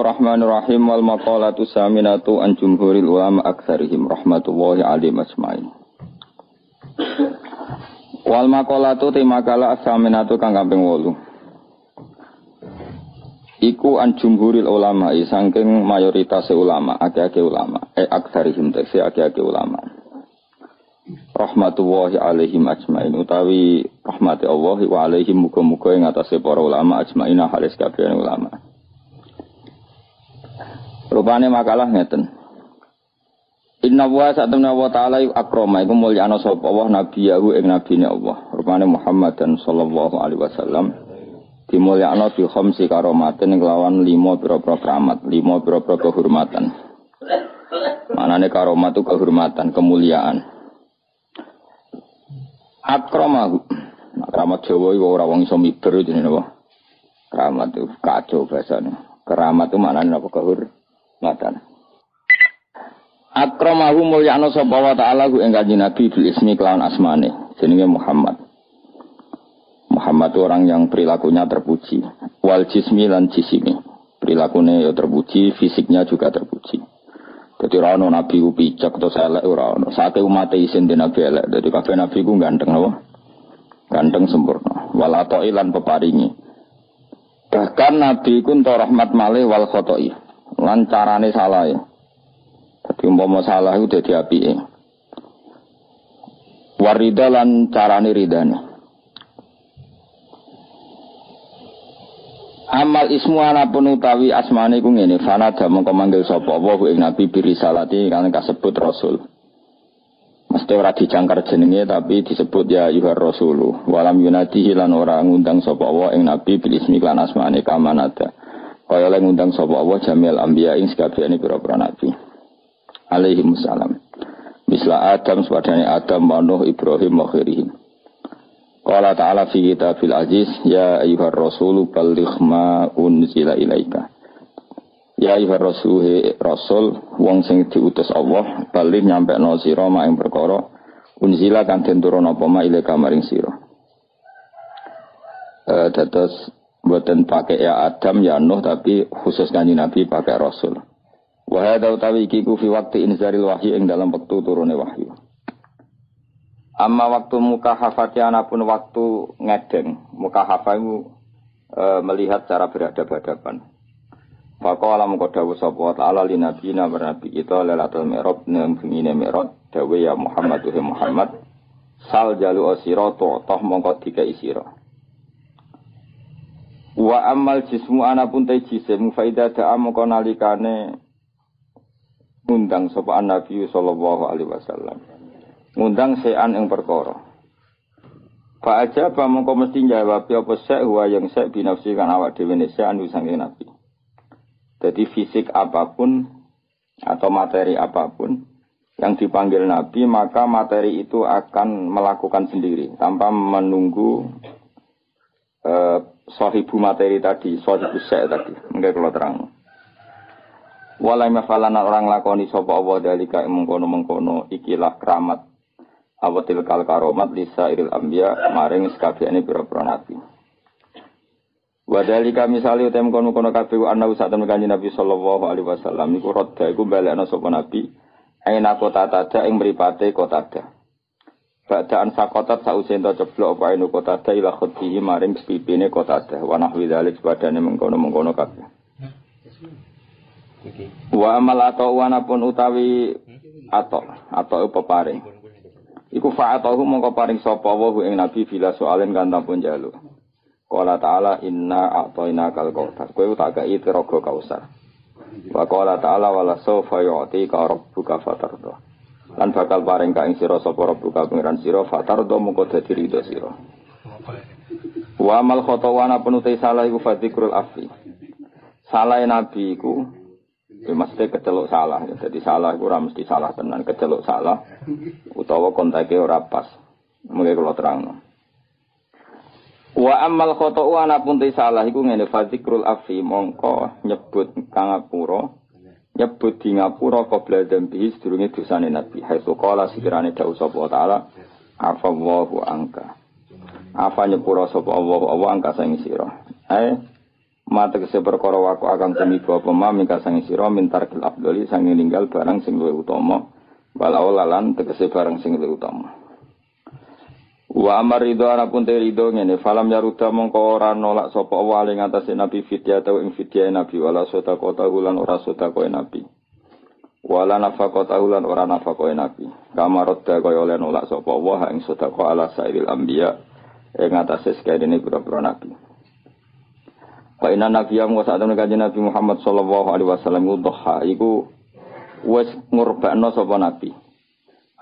Bismillahirrahmanirrahim wal maqalatu saminatu an jumhuril ulama aktsarihim rahmatullahi alaihim ajmain. Wal maqalatu timakala saminatu kang kaping 8. Iku an jumhuril ulama saking mayoritas ulama, akeh-akeh ulama, aktsarihim tekse akeh-akeh ulama. Rahmatullahi alaihim ajmain utawi rahmati Allah wa alaihim muga-muga ing atase para ulama ajmaina halis kabeh ulama. Rupane makalah ngeten. Inna wa sa'atuna wa ta'ala akrama iku mulyana sapa Allah nabiyahu ing nabine Allah. Rupane Muhammad sallallahu alaihi wasallam dimulyana bi khamsi karomatin kelawan 5 pira-pira keramat, 5 pira-pira kehormatan. Manane karomat itu kehormatan, kemuliaan. Akramahu. Keramat Jawa iku ora wong iso miber jenenge apa? Keramat itu kacau bahasane. Keramat itu maknane apa kehormatan. Akramahu mulyana sapa wa ta'ala ing kanjeng Nabi bil ismi kelawan asmane jenenge Muhammad. Muhammad itu orang yang perilakunya terpuji. Wal jismi lan jisimi. Perilakunya ya terpuji, fisiknya juga terpuji. Jadi ora ono nabi ku picek atau elek ora ono. Sake umat isin den nabi elek. Dadi kabeh nabi ku ganteng napa? Ganteng sempurna. Wal atoi lan peparingi. Bahkan nabi ku entuk rahmat malih wal khotoi. Lan carane salah ya. Dadi umpama salah iku dadi apike. Warida lan carane ridane. Amal ismu anapun utawi asmane ku ngene, fanada mongko manggil sapa wa ing nabi birisalati kan kasebut rasul. Mesti ora dijangkar jenenge tapi disebut ya yuhar rasulu. Walam yunadihi lan ora ngundang sapa wa ing nabi bil ismi lan asmane kamanada. Kaya lan ngundang sapa wa jamil anbiya ing sakabehane pira-pira nabi. Alaihi wassalam. Misla Adam sepadane Adam, Nuh, Ibrahim wa khairihim. Qala ta'ala fi kitabil aziz ya ayyuhar rasulu balligh ma unzila ilaika. Ya ayyuhar rasul wong sing diutus Allah balligh nyampekno sira mak ing perkara unzila kang den turun apa ma ilaika maring sira. Dados mboten pakai ya Adam ya Nuh tapi khusus kanjeng Nabi pakai rasul. Wa hadza utawi iki ku fi waqti inzaril wahyi ing dalam wektu turune wahyu. Amma waktu mukahafati anapun waktu ngedeng. Mukahafah itu melihat cara berhadapan-hadapan. Faqala mengko dawuh sapa ta'ala li nabiyina nabi kita lailatul mi'raj nang bengine mi'raj dawe ya Muhammad wa Muhammad sal jalu asira toh mongko dikai sira. Wa amal jismu anapun ta jisim faida da'a mongko nalikane undang sapa Nabi sallallahu alaihi wasallam. Ngundang sean ing perkara. Fa aja apa mongko mesti jawab apa sek wa yang sek binafsi kan awak dhewe sean saking Nabi. Jadi fisik apapun atau materi apapun yang dipanggil Nabi maka materi itu akan melakukan sendiri tanpa menunggu sahibu materi tadi, sahibu sek tadi. Mungkin kalau terang. Walai mafalana orang lakoni sapa Allah dalika mengkono-mengkono ikilah keramat awatil kal karomat lisa iril ambia maring sekabehane pira-pira nabi. Wadalika misale utem kono-kono kabeh ana usaten kanjeng Nabi sallallahu alaihi wasallam niku rodha iku balekna sapa nabi aina kota tada ing mripate kota tada. Badaan sakotat sause ento ceblok apa eno kota tada ila khutihi maring pipine kota tada wa nahwi dzalik padane mengkono-mengkono kabeh. Wa amal atau wanapun utawi atau peparing. Iku fa'atahu mongko paring sapa wa ing nabi bila soalen kan tampun jalu. Qala ta'ala inna a'tainakal kautsar. Kowe tak kei tiraga kausar. Wa qala ta'ala wala sawfa yu'tika rabbuka fatarda. Lan bakal paring ka ing sira sapa rabbuka pangeran sira fatarda mongko dadi ridho sira. Wa amal khatawana penutai salah iku fadikrul afi. Salah nabi iku mesti keceluk salah, jadi salah itu ora mesti salah tenan, keceluk salah utawa kontake ora pas. Mulai kula terangno. Wa amal khata'u anapun te salah iku ngene fazikrul afi mongko nyebut kangapura, nyebut di ngapura qabla dzambi sedurunge dosane Nabi. Haitsu qala sikirane dawuh sapa taala afallahu angka. Afa nyepura sapa Allah angka sing sira. Mate kese perkara waku akan tumiba apa ma mingka sang sira mintar kil afdoli sang ninggal barang sing luwih utama walau lalan tegese barang sing luwih utama. Wa amar ridho anapun te ridho ngene falam yaruda mongko ora nolak sapa wali ngatasé nabi fidya atau ing fidya nabi wala sedekah ulan ora sedekah nabi. Wala nafaqata ulan ora nafaqah nabi. Kamarodda kaya oleh nolak sapa wa ing sedekah ala sairil anbiya ing ngatasé sakjane pira-pira nabi. Wa inna nabiyya wa sa'atun kanjeng Nabi Muhammad sallallahu alaihi wasallam iku wis ngurbakno sapa nabi.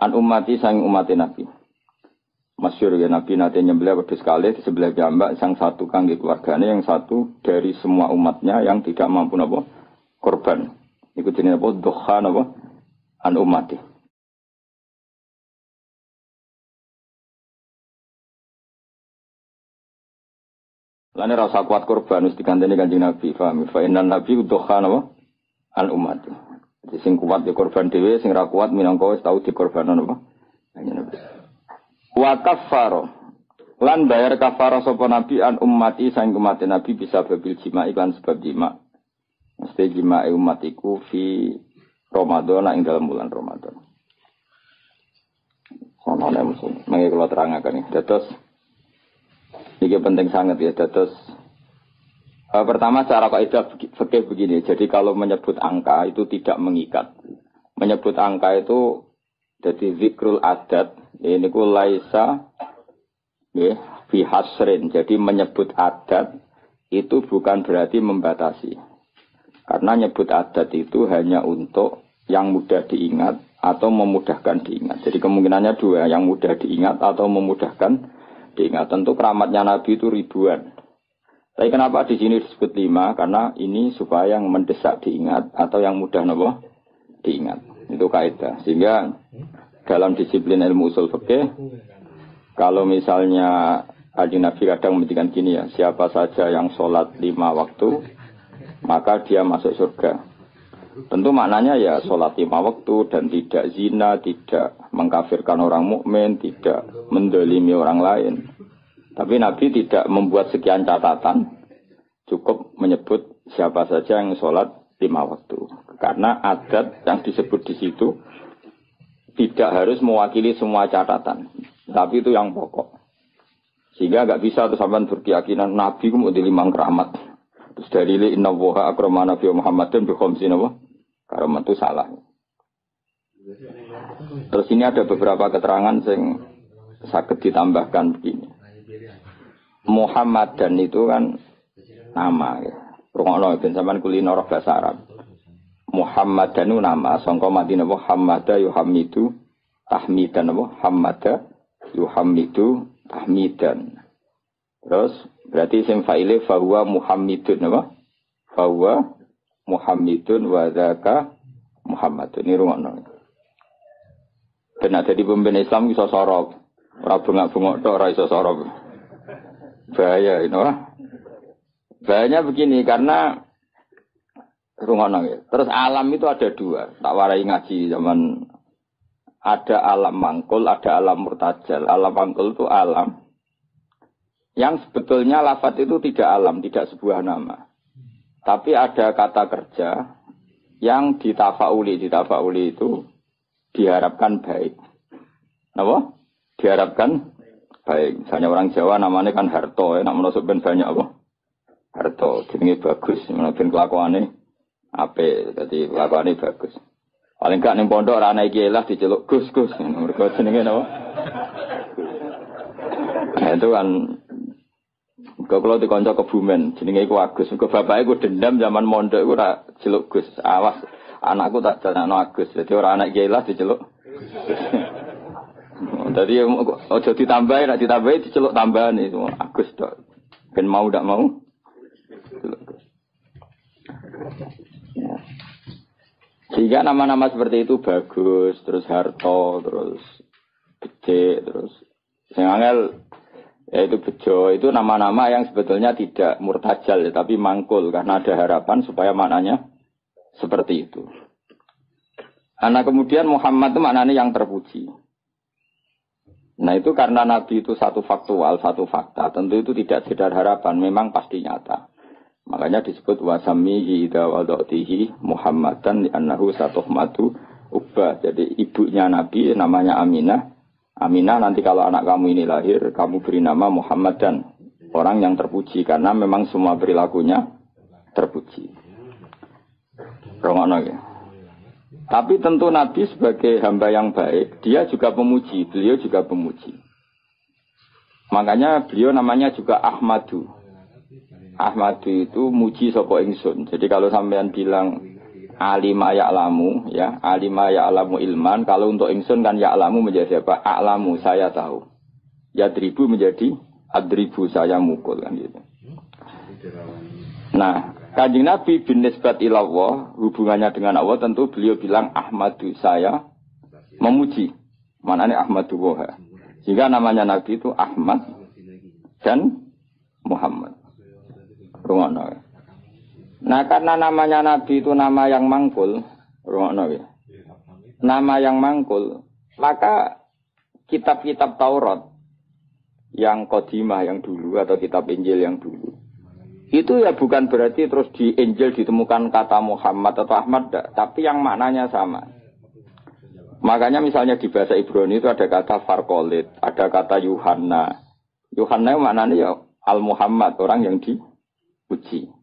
An ummati sang umat nabi. Masyhur ya nabi nate nyembelih wedhus kalih di sebelah piyambak sang satu kangge keluargane yang satu dari semua umatnya yang tidak mampu napa korban. Iku jenenge apa dhuha napa an ummati. Lane ra usah kuat korban wis diganteni Kanjeng Nabi, paham? Fa innan nabi dhuha napa an ummati. Jadi sing kuat ya korban dhewe, sing ra kuat minangka wis tau dikorbanan napa? Kanjeng Nabi. Wa kaffaro lan bayar kafarah sapa nabi an ummati sang umat nabi bisa babil jima iklan sebab jima. Mesti jima umatiku fi Ramadan ing dalam bulan Ramadan. Sono nek musuh mangke kula terangaken iki. Dados iki penting sangat ya dados pertama cara kaidah fikih begini. Jadi kalau menyebut angka itu tidak mengikat. Menyebut angka itu jadi zikrul adat ini ku laisa fi hasrin. Jadi menyebut adat itu bukan berarti membatasi. Karena nyebut adat itu hanya untuk yang mudah diingat atau memudahkan diingat. Jadi kemungkinannya dua, yang mudah diingat atau memudahkan diingat. Tentu keramatnya Nabi itu ribuan. Tapi kenapa di sini disebut 5? Karena ini supaya yang mendesak diingat atau yang mudah nopo diingat. Itu kaidah. Sehingga dalam disiplin ilmu usul fikih, kalau misalnya Kanjeng Nabi kadang menghentikan gini ya, siapa saja yang sholat 5 waktu, maka dia masuk surga. Tentu maknanya ya sholat 5 waktu dan tidak zina, tidak mengkafirkan orang mukmin, tidak mendolimi orang lain. Tapi Nabi tidak membuat sekian catatan, cukup menyebut siapa saja yang sholat 5 waktu. Karena adat yang disebut di situ tidak harus mewakili semua catatan, tapi itu yang pokok. Sehingga nggak bisa tuh sampean berkeyakinan Nabi ku mau di 5 keramat. Terus dalile inna wa akramana fi Muhammadin bi khamsin apa? Karamat itu salah. Terus ini ada beberapa keterangan yang saged ditambahkan begini. Muhammadan itu kan nama ya. Rungokno ben sampean kulino roh bahasa Arab. Muhammadan itu nama sangka Madinah Muhammada yuhamidu tahmidan apa? Hammada yuhamidu tahmidan. Terus berarti isim fa'ile fahuwa Muhammadun apa? Fahuwa Muhammadun wa dzaka Muhammadun. Ini rungokno. Ben ada di pemimpin Islam iso sorop. Ora bengak-bengok tok ora iso sorop. Bahaya ini wah. Bahayanya begini karena rungokno ya. Terus alam itu ada 2. Tak warai ngaji zaman ada alam mangkul, ada alam murtajal. Alam mangkul itu alam yang sebetulnya lafadz itu tidak alam, tidak sebuah nama. Tapi ada kata kerja yang ditafauli itu diharapkan baik. Apa? Diharapkan baik. Misalnya orang Jawa namanya kan Harto, ya. Nak menusuk ben banyak apa? Harto, jenenge bagus, ben kelakuane apik, dadi kelakuane bagus. Paling gak ning pondok ora ana iki lah diceluk Gus. Mergo jenenge napa? Nah, itu kan kalau dikonco Kebumen, jenenge iku Agus. Mergo bapake ku dendam zaman mondok iku ora celuk Gus. Awas, anakku tak jenengno Agus. Dadi ora anak kiai lah diceluk. Dadi aja ditambahi, nek ditambahi diceluk tambahan itu Agus tok. Ben mau ndak mau. Sehingga nama-nama seperti itu bagus, terus Harto, terus Gede, terus sing angel yaitu Bejo, itu nama-nama yang sebetulnya tidak murtajal ya, tapi mangkul karena ada harapan supaya maknanya seperti itu. Nah kemudian Muhammad itu maknanya yang terpuji. Nah itu karena Nabi itu satu faktual, satu fakta, tentu itu tidak sekedar harapan, memang pasti nyata. Makanya disebut wasamihi idza wadatihi Muhammadan li'annahu satuhmatu ubba. Jadi ibunya Nabi namanya Aminah. Aminah nanti kalau anak kamu ini lahir, kamu beri nama Muhammadan. Orang yang terpuji karena memang semua perilakunya terpuji. Romono ya. Tapi tentu Nabi sebagai hamba yang baik, dia juga pemuji, beliau juga pemuji. Makanya beliau namanya juga Ahmadu. Ahmadu itu muji sapa ingsun. Jadi kalau sampean bilang alima ya'lamu, ya, alima ya'lamu ilman, kalau untuk ingsun kan ya'lamu menjadi apa? A'lamu, saya tahu. Yadribu menjadi adribu, saya mukul kan gitu. Nah, Kanjeng Nabi bin nisbat ilallah, hubungannya dengan Allah tentu beliau bilang Ahmadu, saya memuji. Manane Ahmadu Woha. Sehingga namanya Nabi itu Ahmad dan Muhammad. Rungono. Nah, karena namanya Nabi itu nama yang mangkul, rungono ya. Nama yang mangkul, maka kitab-kitab Taurat yang qadimah yang dulu atau kitab Injil yang dulu. Itu ya bukan berarti terus di Injil ditemukan kata Muhammad atau Ahmad, tapi yang maknanya sama. Makanya misalnya di bahasa Ibrani itu ada kata Farkolit, ada kata Yuhanna. Yuhanna maknanya ya Al-Muhammad, orang yang dipuji.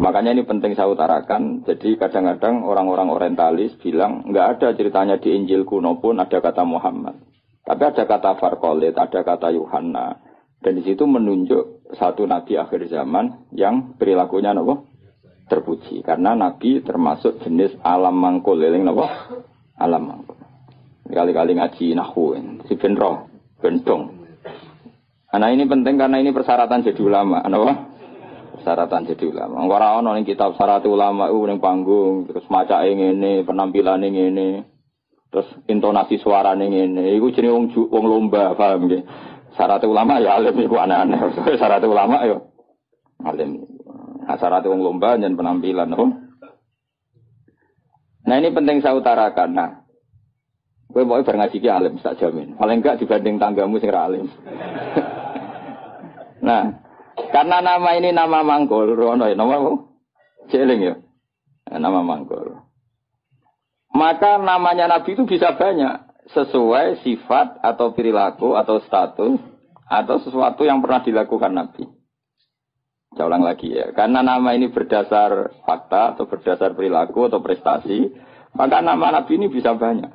Makanya ini penting saya utarakan. Jadi kadang-kadang orang-orang orientalis bilang nggak ada ceritanya di Injil kuno pun ada kata Muhammad. Tapi ada kata Farkolit, ada kata Yuhanna. Dan di situ menunjuk satu nabi akhir zaman yang perilakunya apa? Terpuji. Karena nabi termasuk jenis alam mangkul, eling apa? Alam mangkul. Kali-kali ngaji nahwu, si benro, bendong. Nah ini penting karena ini persyaratan jadi ulama, apa? Persyaratan jadi ulama. Ora ono ning kitab syarat ulama ning panggung, terus macake ngene, penampilan ngene. Terus intonasi suarane ngene. Iku jenenge wong lomba, paham nggih? Syarat ulama ya alim iku aneh-aneh. Syarat ulama ya alim. Nah, syarat wong lomba dan penampilan apa? Nah, ini penting saya utarakan. Nah, kowe mau bar ngaji ki alim tak jamin. Paling enggak dibanding tanggamu sing ra alim. Nah, karena nama ini nama mangkul, rono ya nama apa? Jeling ya. Nama mangkul. Maka namanya Nabi itu bisa banyak. Sesuai sifat atau perilaku atau status atau sesuatu yang pernah dilakukan Nabi. Saya ulang lagi ya. Karena nama ini berdasar fakta atau berdasar perilaku atau prestasi, maka nama Nabi ini bisa banyak.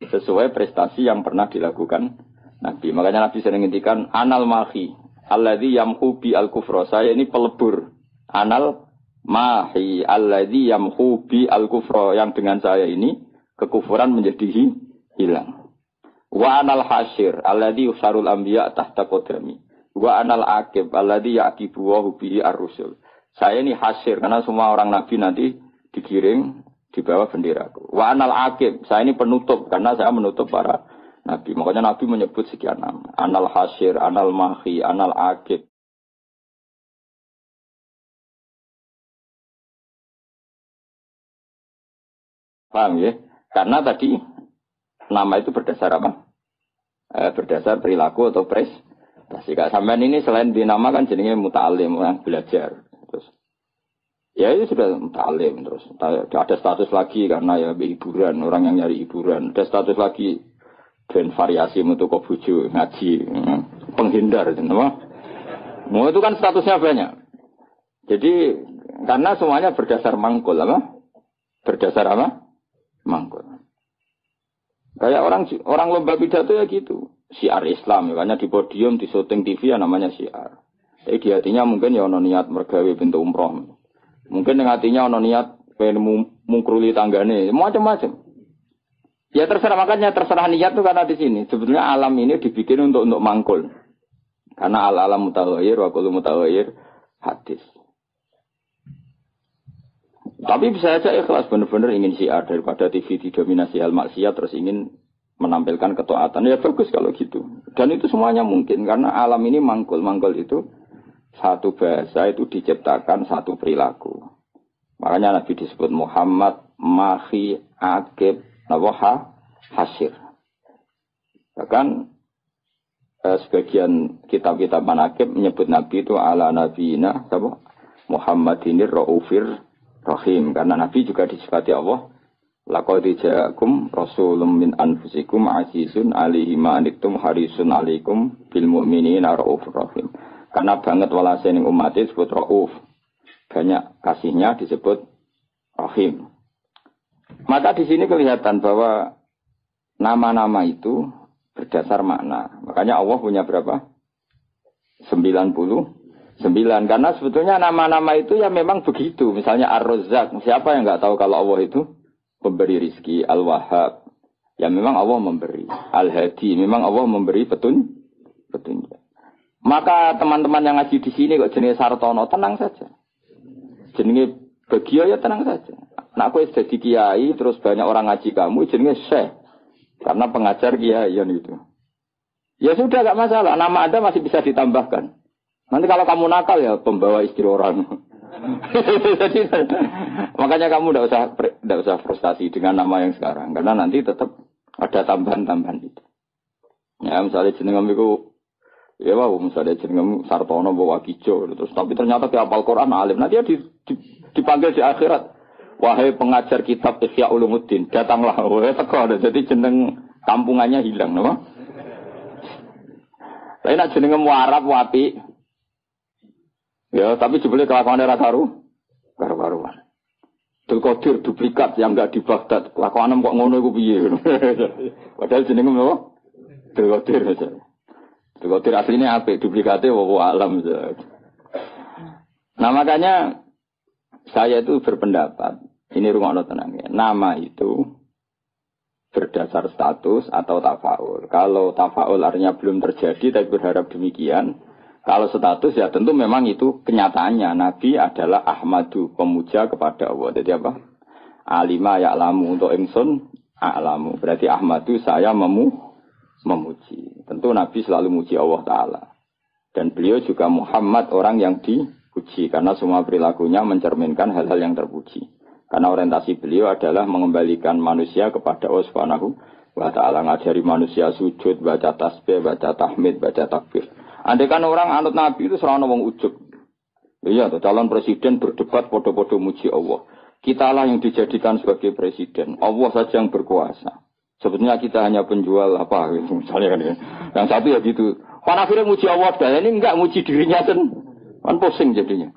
Sesuai prestasi yang pernah dilakukan Nabi. Makanya Nabi sering ngintikan anal mahi alladzi yamhu bi al-kufra. Saya ini pelebur. Anal mahi alladzi yamhu bi al-kufra, yang dengan saya ini kekufuran menjadi hilang. Wa anal hasyir alladzi yusarul anbiya tahta qadami. Wa anal aqib alladzi yaqibu wa bihi ar-rusul. Saya ini hasyir karena semua orang nabi nanti digiring di bawah benderaku. Wa anal aqib, saya ini penutup karena saya menutup para nabi. Makanya nabi menyebut sekian nama. Anal hasyir, anal mahi, anal aqib. Paham ya? Karena tadi nama itu berdasar apa? Berdasar perilaku atau prestasi. Sampean ini selain dinama kan jenenge muta'alim, orang belajar. Terus ya itu sudah muta'alim, terus ada status lagi karena ya hiburan, orang yang nyari hiburan. Ada status lagi dan variasi untuk bojo, ngaji, penghindar apa? Mau itu kan statusnya banyak. Jadi karena semuanya berdasar mangkul apa? Berdasar apa? Mangkul. Kayak orang lomba pidato ya gitu. Syiar Islam, makanya di podium, di syuting TV ya namanya syiar. Jadi di hatinya mungkin ya ono niat mergawe pintu umroh. Mungkin yang hatinya ono niat pengen mungkruli tanggane, macam-macam. Ya terserah, makanya terserah niat tuh karena di sini. Sebetulnya alam ini dibikin untuk mangkul. Karena al-alam mutaghayir wa kullu mutaghayir hadis. Tapi bisa saja ikhlas benar-benar ingin syiar daripada TV didominasi hal maksiat terus ingin menampilkan ketaatan. Ya bagus kalau gitu. Dan itu semuanya mungkin karena alam ini mangkul. Mangkul itu satu bahasa itu diciptakan satu perilaku. Makanya Nabi disebut Muhammad, Mahi, Aqib, Nawaha, Hasyir. Bahkan sebagian kitab-kitab manaqib menyebut Nabi itu ala nabiyina Muhammadinir Raufir Rahim. Karena Nabi juga disifati Allah. Laqad ja'akum rasulun min anfusikum azizun 'alaihi ma anittum harisun 'alaikum bil mu'minina raufur rahim. Karena banget walase ning umat disebut rauf. Banyak kasihnya disebut rahim. Maka di sini kelihatan bahwa nama-nama itu berdasar makna. Makanya Allah punya berapa? 99. Karena sebetulnya nama-nama itu ya memang begitu. Misalnya Ar-Razzaq. Siapa yang nggak tahu kalau Allah itu pemberi rizki? Al-Wahhab. Ya memang Allah memberi. Al-Hadi. Memang Allah memberi petunjuk. Maka teman-teman yang ngaji di sini kok jenenge Sartono, tenang saja. Jenenge Bagio ya tenang saja. Nah aku jadi kiai terus banyak orang ngaji kamu jenenge Syekh. Karena pengajar kiai itu. Ya sudah gak masalah. Nama Anda masih bisa ditambahkan. Nanti kalau kamu nakal ya pembawa istri orang. Jadi, makanya kamu tidak usah frustasi dengan nama yang sekarang. Karena nanti tetap ada tambahan-tambahan itu. Ya misalnya jenengam itu, ya wow, misalnya jenengam Sartono bawa Kijo. Terus tapi ternyata dia hafal Quran alim. Nanti dia dipanggil di akhirat. Wahai pengajar kitab Ihya Ulumuddin, datanglah. Wahai teko. Jadi jeneng kampungannya hilang, no? Tapi nak jenengam Arab wapi. Ya, tapi jebule kelakuan era karu-karuan. Qadir duplikat yang enggak di Baghdad. Kelakuan kok ngono iku piye? Padahal jenenge apa? Qadir aja. Qadir aslinya apik, duplikate wa alam. Nah, makanya saya itu berpendapat, ini rungokno tenang ya. Nama itu berdasar status atau tafaul. Kalau tafaul artinya belum terjadi tapi berharap demikian. Kalau status ya tentu memang itu kenyataannya. Nabi adalah Ahmadu, pemuja kepada Allah. Jadi apa? Alima ya'lamu untuk ingsun a'lamu. Berarti Ahmadu saya memuji. Tentu Nabi selalu muji Allah Ta'ala. Dan beliau juga Muhammad orang yang dipuji. Karena semua perilakunya mencerminkan hal-hal yang terpuji. Karena orientasi beliau adalah mengembalikan manusia kepada Allah Subhanahu wa Ta'ala. Ngajari manusia sujud, baca tasbih, baca tahmid, baca takbir. Andai kan orang anut Nabi itu serana wong ujub. Iya, calon presiden berdebat podo-podo muji Allah. Kitalah yang dijadikan sebagai presiden. Allah saja yang berkuasa. Sebetulnya kita hanya penjual apa misalnya kan ya. Yang satu ya gitu. Kan akhirnya muji Allah dah. Ini enggak muji dirinya kan pusing jadinya.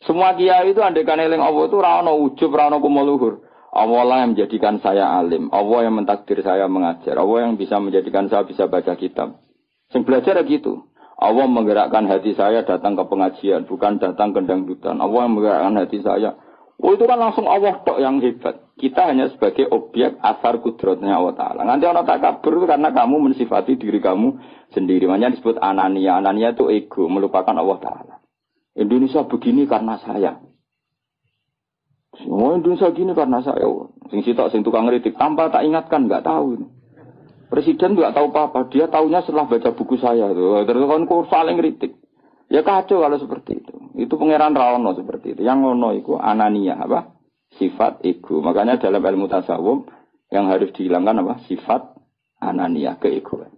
Semua kiai itu andai kan eling Allah itu ra ono ujub, ra ono kumuluhur. Allah lah yang menjadikan saya alim. Allah yang mentakdir saya mengajar. Allah yang bisa menjadikan saya bisa baca kitab. Sing belajar gitu. Allah menggerakkan hati saya datang ke pengajian, bukan datang ke dangdutan. Allah yang menggerakkan hati saya. Oh itu kan langsung Allah tok yang hebat. Kita hanya sebagai objek asar kudratnya Allah Ta'ala. Nanti orang takabur karena kamu mensifati diri kamu sendiri. Makanya disebut anania. Anania itu ego, melupakan Allah Ta'ala. Indonesia begini karena saya. Semua Indonesia begini karena saya. Sing sitok sing tukang ngritik tanpa tak ingatkan nggak tahu. Presiden nggak tahu apa-apa, dia tahunya setelah baca buku saya tuh. Terus kan saling kritik. Ya kacau kalau seperti itu. Itu pangeran Raono seperti itu. Yang ngono itu anania apa? Sifat ego. Makanya dalam ilmu tasawuf yang harus dihilangkan apa? Sifat anania, keegoan.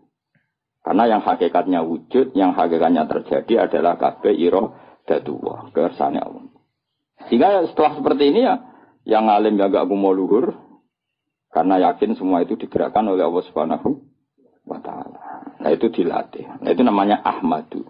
Karena yang hakikatnya wujud, yang hakikatnya terjadi adalah kabeh iradatullah, kersane Allah. Sehingga setelah seperti ini ya, yang alim yang gak mau luhur. Karena yakin semua itu digerakkan oleh Allah Subhanahu wa Ta'ala. Nah itu dilatih. Nah itu namanya Ahmadu.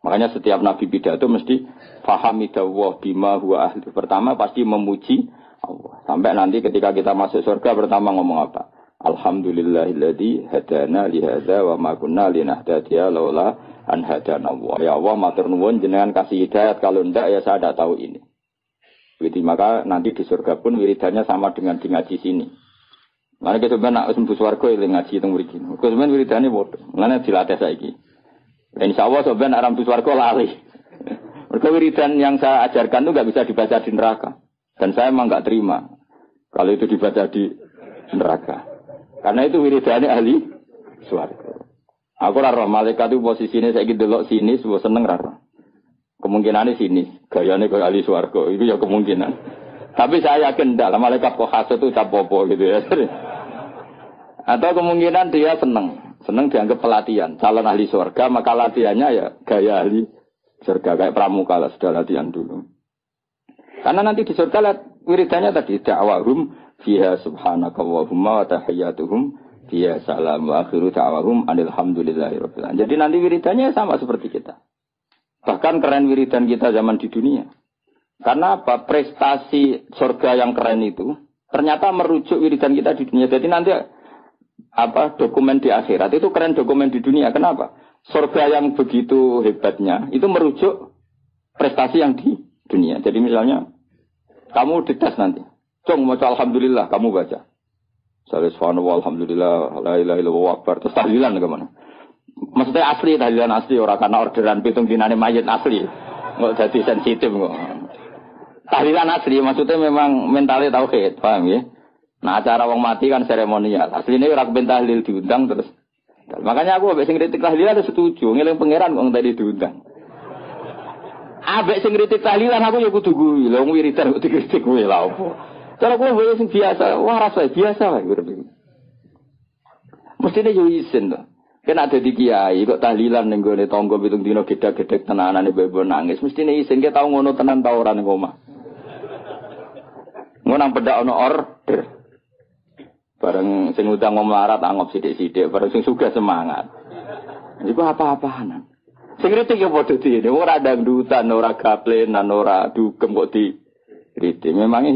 Makanya setiap Nabi pidato mesti fahamidallah bima huwa ahli. Pertama pasti memuji Allah. Sampai nanti ketika kita masuk surga pertama ngomong apa? Alhamdulillahilladzi hadana lihadza wa ma kunna linahtadiya laula an hadana Allah. Ya Allah matur nuwun jenengan kasih hidayat, kalau ndak ya saya tidak tahu ini. Jadi maka nanti di surga pun wiridannya sama dengan di ngaji sini. Mana kita sebenarnya nak sembuh swargo yang ngaji itu mriki. Kok sebenarnya wiridane bodoh. Mana dilatih saiki. Insyaallah sebenarnya aram swargo lali. Mergo wiridan yang saya ajarkan itu enggak bisa dibaca di neraka. Dan saya memang enggak terima kalau itu dibaca di neraka. Karena itu wiridane ahli swargo. Aku ora roh malaikat itu posisine saiki delok sini semua seneng ra roh. Kemungkinane sini, gayane kaya ahli swargo. Itu ya kemungkinan. Tapi saya yakin enggak, malaikat kok khas itu capopo gitu ya. Atau kemungkinan dia senang dianggap pelatihan, calon ahli surga, maka latihannya ya gaya ahli surga kayak pramuka lah, sudah latihan dulu. Karena nanti di surga lihat wiridannya tadi da'wahum fiha subhanakallahumma wa tahiyyatuhum fiha salam wa akhiru da'wahum alhamdulillahirabbil alamin. Jadi nanti wiridannya sama seperti kita. Bahkan keren wiridan kita zaman di dunia. Karena apa? Prestasi surga yang keren itu ternyata merujuk wiridan kita di dunia. Jadi nanti dokumen di akhirat itu keren dokumen di dunia. Kenapa? Surga yang begitu hebatnya itu merujuk prestasi yang di dunia. Jadi misalnya kamu dites nanti, Cung baca alhamdulillah, kamu baca. Subhanallah, alhamdulillah, la ilaha illallah akbar. Terus tahlilan kemana? Maksudnya asli, tahlilan asli, orang karena orderan pitung dinane mayit asli. Nggak jadi sensitif kok. Tahlilan asli, maksudnya memang mentalnya tauhid, paham ya? Nah acara wong mati kan seremonial. Aslinya orang ben tahlil diundang terus. Makanya aku abek sing kritik tahlilan setuju, ngeling pangeran wong tadi diundang. Abek sing kritik tahlilan aku ya kudu kuwi, lha wong wiridan kok dikritik kuwi lha opo. Cara kuwi sing biasa, waras wae biasa wae urip. Mestine yo isin to. Kena dadi kiai kok tahlilan ning gone tangga pitung dina gedhe-gedhe tenanane bebo nangis. Mestine isin ke tau ngono tenan ta ora ning omah. Ngono nang pedak ana order. Bareng sing utang melarat anggap sithik-sithik, bareng sing sugih semangat. Iku apa-apaan. Sing kritik ya padha dene, ora dangdutan, ora gaplenan, ora dugem kok di kritik. Memang